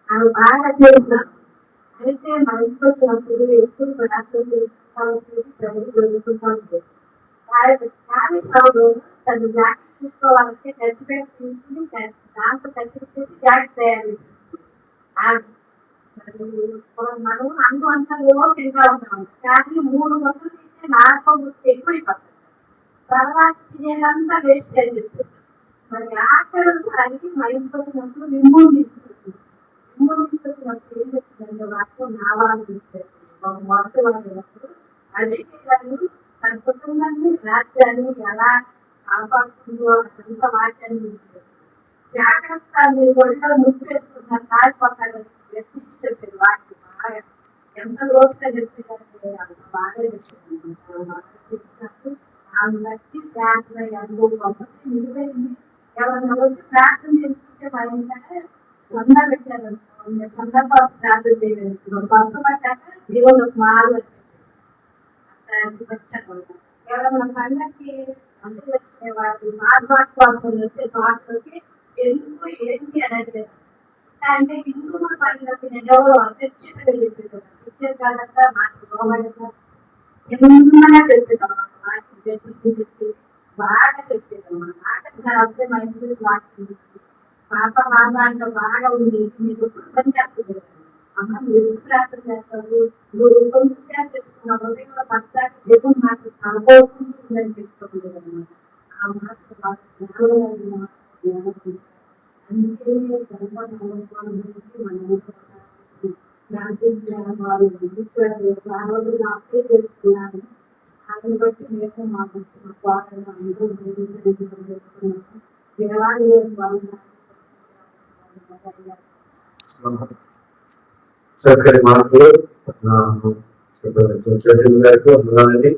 ఆమె బాగా చేసిన అయితే మా ఇంటికి వచ్చినప్పుడు ఎప్పుడు ప్రార్థన చేసుకుంటాను ప్రజలు జరుగుతుంటాను కానీ సౌడు తను జాకెట్ తీసుకోవాలంటే పెద్ద పెద్ద తీసుకుని దాంతో కత్తిరిచేసి జాకెట్ తయారు చేసి మనం అందు అంతలో తింటా ఉంటాం కానీ 3 వస్తువులు తింటే నాతో ఎక్కువైపోతుంది తర్వాత తినేదంతా వేస్ట్ అని చెప్పి మరి ఆఖరిసారికి మా ఇంటికి వచ్చినప్పుడు నిమ్మూరు తీసుకొచ్చింది నిమ్మూరు తీసుకొచ్చినప్పుడు ఏం చెప్తుందంటే వాటిలో నావాలు తీసుకొచ్చింది మొదటి వాడినప్పుడు అదే తన కుటుంబాన్ని రాజ్యాన్ని ఎలా కాపాడుతుందో అదంతా వాక్యాన్ని గురించి జాగ్రత్త మీరు ఒళ్ళో ముప్పు వేసుకున్న కాలిపోతారు చెప్పారు వాక్యం బాగా ఎంత రోజుగా చెప్పేటంటే అంత బాగా చెప్పారు ఆమె బట్టి ప్రార్థన అనుభవం మిగిలింది ఎవరైనా వచ్చి ప్రార్థన చేసుకుంటే మా ఏంటంటే చందా పెట్టారు సందర్భాలు ప్రార్థన చేయలేదు సొంత పట్టాక దేవుడు మారు ఎవరన్నా పండక్కి అంత చేసుకునే వాటి మార్గాట్ కోసం వచ్చే తోటలోకి ఎందుకు ఏంటి అనేది అంటే హిందువుల పండుగకి నేను ఎవరో ఖచ్చితంగా చెప్పేదాం ఇచ్చేది కాదంతా మాకు గోబడిగా ఎన్నగా చెప్పేదాం మాకు చెప్పి బాగా చెప్పేదాం నాకు అప్పుడే మా ఇంటి వాకి పాప మామ అంటే బాగా ఉంది మీకు పని చేస్తుంది అమ్మ మీరు ప్రార్థన చేస్తారు నువ్వు కొంచెం సేపు చేసుకున్నావు కూడా భర్త దేవుని మాట అనుభవిస్తుందని చెప్తుంది అనమాట ఆ మాట బాగా అందుకే మనం ప్రార్థించడం వారు అప్లై చేసుకున్నాను దాన్ని బట్టి మేము మాకు చక్కని మార్పులు గారికి వందనాలండి.